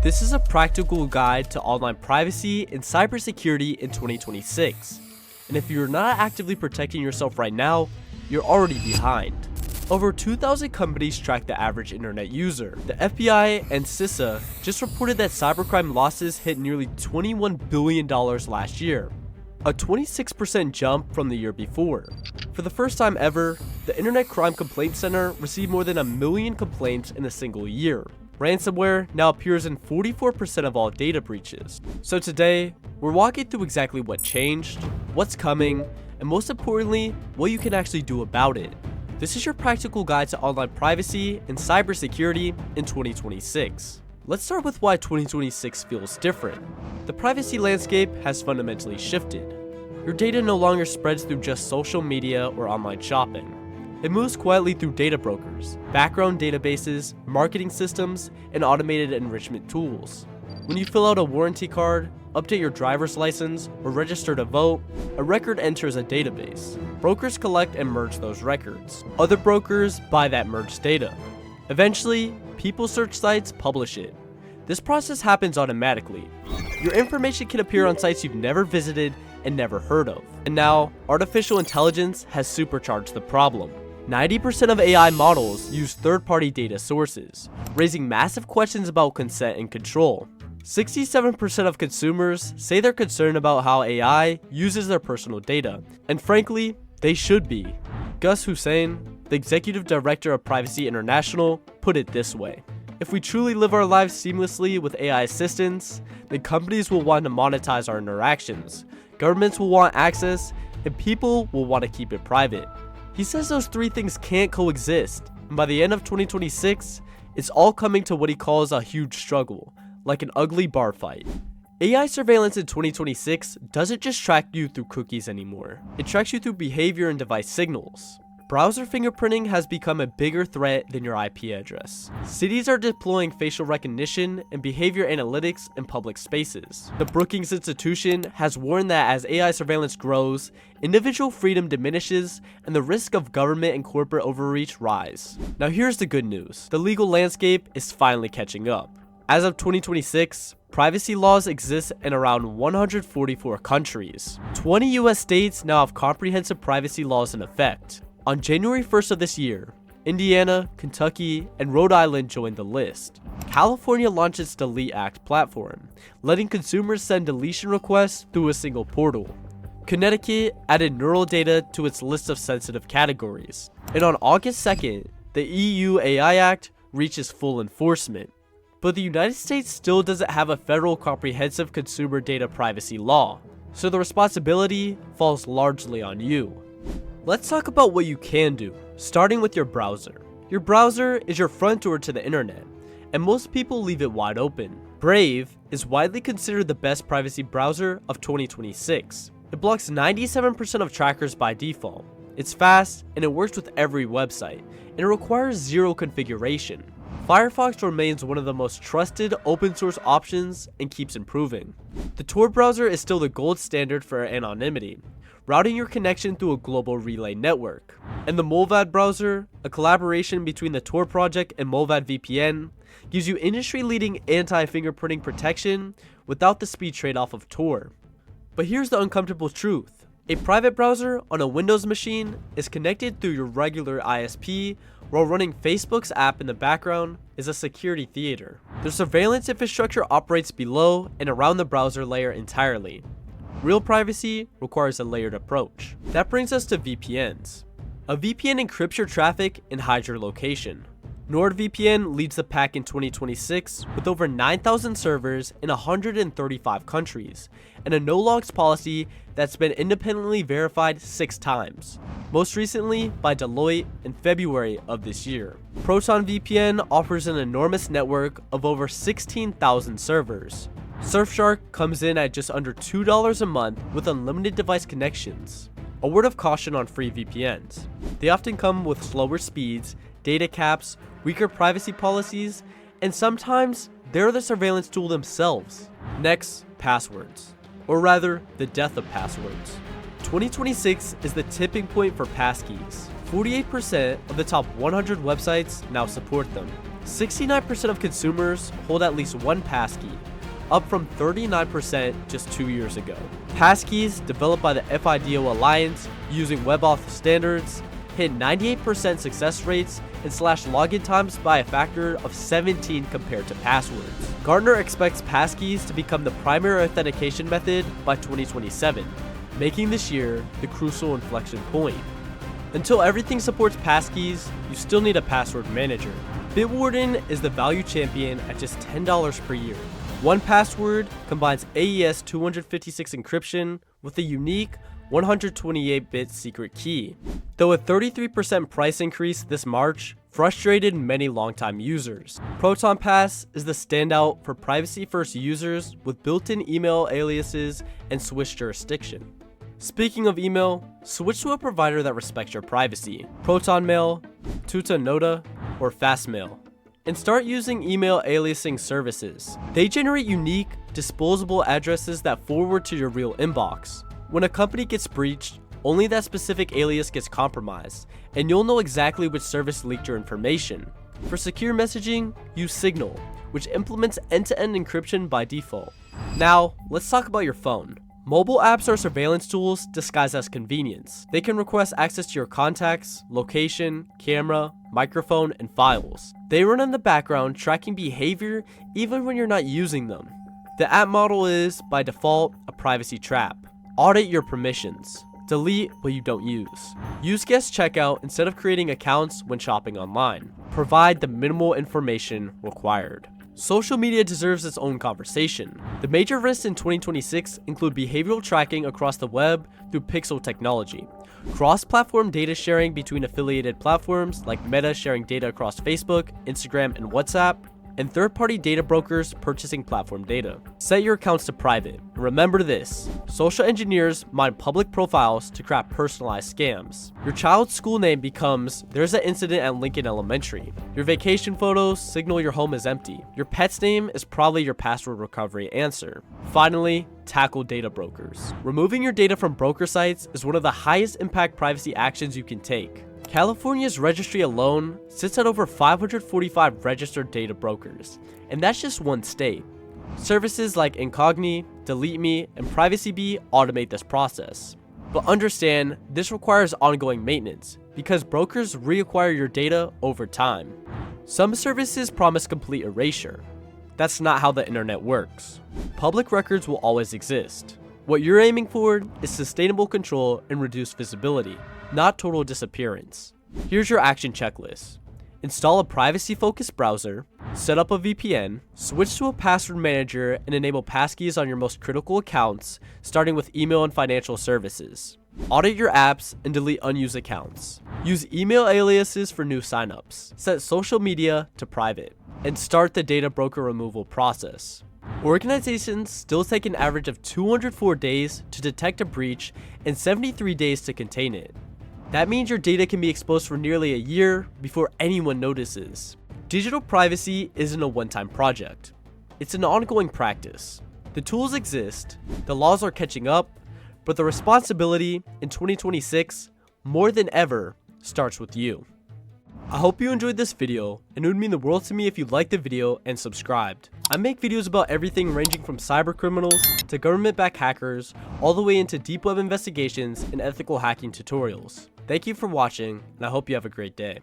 This is a practical guide to online privacy and cybersecurity in 2026. And if you're not actively protecting yourself right now, you're already behind. Over 2,000 companies track the average internet user. The FBI and CISA just reported that cybercrime losses hit nearly $21 billion last year, a 26% jump from the year before. For the first time ever, the Internet Crime Complaint Center received more than 1 million complaints in a single year. Ransomware now appears in 44% of all data breaches. So today, we're walking through exactly what changed, what's coming, and most importantly, what you can actually do about it. This is your practical guide to online privacy and cybersecurity in 2026. Let's start with why 2026 feels different. The privacy landscape has fundamentally shifted. Your data no longer spreads through just social media or online shopping. It moves quietly through data brokers, background databases, marketing systems, and automated enrichment tools. When you fill out a warranty card, update your driver's license, or register to vote, a record enters a database. Brokers collect and merge those records. Other brokers buy that merged data. Eventually, people search sites publish it. This process happens automatically. Your information can appear on sites you've never visited and never heard of. And now, artificial intelligence has supercharged the problem. 90% of AI models use third-party data sources, raising massive questions about consent and control. 67% of consumers say they're concerned about how AI uses their personal data, and frankly, they should be. Gus Hussain, the executive director of Privacy International, put it this way: if we truly live our lives seamlessly with AI assistance, then companies will want to monetize our interactions, governments will want access, and people will want to keep it private. He says those three things can't coexist, and by the end of 2026, it's all coming to what he calls a huge struggle, like an ugly bar fight. AI surveillance in 2026 doesn't just track you through cookies anymore. It tracks you through behavior and device signals. Browser fingerprinting has become a bigger threat than your IP address. Cities are deploying facial recognition and behavior analytics in public spaces. The Brookings Institution has warned that as AI surveillance grows, individual freedom diminishes and the risk of government and corporate overreach rise. Now here's the good news. The legal landscape is finally catching up. As of 2026, privacy laws exist in around 144 countries. 20 US states now have comprehensive privacy laws in effect. On January 1st of this year, Indiana, Kentucky, and Rhode Island joined the list. California launched its Delete Act platform, letting consumers send deletion requests through a single portal. Connecticut added neural data to its list of sensitive categories. And on August 2nd, the EU AI Act reaches full enforcement. But the United States still doesn't have a federal comprehensive consumer data privacy law, so the responsibility falls largely on you. Let's talk about what you can do, starting with your browser. Your browser is your front door to the internet, and most people leave it wide open. Brave is widely considered the best privacy browser of 2026. It blocks 97% of trackers by default. It's fast, and it works with every website, and it requires zero configuration. Firefox remains one of the most trusted open source options and keeps improving. The Tor browser is still the gold standard for anonymity, routing your connection through a global relay network. And the Mullvad browser, a collaboration between the Tor project and Mullvad VPN, gives you industry-leading anti-fingerprinting protection without the speed trade-off of Tor. But here's the uncomfortable truth. A private browser on a Windows machine is connected through your regular ISP, while running Facebook's app in the background is a security theater. The surveillance infrastructure operates below and around the browser layer entirely. Real privacy requires a layered approach. That brings us to VPNs. A VPN encrypts your traffic and hides your location. NordVPN leads the pack in 2026 with over 9,000 servers in 135 countries, and a no-logs policy that's been independently verified 6 times, most recently by Deloitte in February of this year. ProtonVPN offers an enormous network of over 16,000 servers. Surfshark comes in at just under $2 a month with unlimited device connections. A word of caution on free VPNs. They often come with slower speeds, data caps, weaker privacy policies, and sometimes they're the surveillance tool themselves. Next, passwords. Or rather, the death of passwords. 2026 is the tipping point for passkeys. 48% of the top 100 websites now support them. 69% of consumers hold at least one passkey, up from 39% just 2 years ago. Passkeys, developed by the FIDO Alliance using WebAuthn standards, hit 98% success rates and slashed login times by a factor of 17 compared to passwords. Gartner expects passkeys to become the primary authentication method by 2027, making this year the crucial inflection point. Until everything supports passkeys, you still need a password manager. Bitwarden is the value champion at just $10 per year. 1Password combines AES 256 encryption with a unique 128-bit secret key. Though a 33% price increase this March frustrated many longtime users, ProtonPass is the standout for privacy-first users with built-in email aliases and Swiss jurisdiction. Speaking of email, switch to a provider that respects your privacy. ProtonMail, Tutanota, or Fastmail, and start using email aliasing services. They generate unique, disposable addresses that forward to your real inbox. When a company gets breached, only that specific alias gets compromised, and you'll know exactly which service leaked your information. For secure messaging, use Signal, which implements end-to-end encryption by default. Now, let's talk about your phone. Mobile apps are surveillance tools disguised as convenience. They can request access to your contacts, location, camera, microphone, and files. They run in the background, tracking behavior even when you're not using them. The app model is, by default, a privacy trap. Audit your permissions. Delete what you don't use. Use guest checkout instead of creating accounts when shopping online. Provide the minimal information required. Social media deserves its own conversation. The major risks in 2026 include behavioral tracking across the web through pixel technology, cross-platform data sharing between affiliated platforms like Meta sharing data across Facebook, Instagram, and WhatsApp, and third-party data brokers purchasing platform data. Set your accounts to private. And remember this, social engineers mine public profiles to craft personalized scams. Your child's school name becomes, "There's an incident at Lincoln Elementary." Your vacation photos signal your home is empty. Your pet's name is probably your password recovery answer. Finally, tackle data brokers. Removing your data from broker sites is one of the highest impact privacy actions you can take. California's registry alone sits at over 545 registered data brokers, and that's just one state. Services like Incogni, Delete Me, and PrivacyBee automate this process. But understand, this requires ongoing maintenance, because brokers reacquire your data over time. Some services promise complete erasure. That's not how the internet works. Public records will always exist. What you're aiming for is sustainable control and reduced visibility, not total disappearance. Here's your action checklist. Install a privacy-focused browser, set up a VPN, switch to a password manager, and enable passkeys on your most critical accounts, starting with email and financial services. Audit your apps and delete unused accounts. Use email aliases for new signups. Set social media to private, and start the data broker removal process. Organizations still take an average of 204 days to detect a breach and 73 days to contain it. That means your data can be exposed for nearly a year before anyone notices. Digital privacy isn't a one-time project. It's an ongoing practice. The tools exist, the laws are catching up, but the responsibility in 2026, more than ever, starts with you. I hope you enjoyed this video, and it would mean the world to me if you liked the video and subscribed. I make videos about everything ranging from cyber criminals to government-backed hackers, all the way into deep web investigations and ethical hacking tutorials. Thank you for watching, and I hope you have a great day.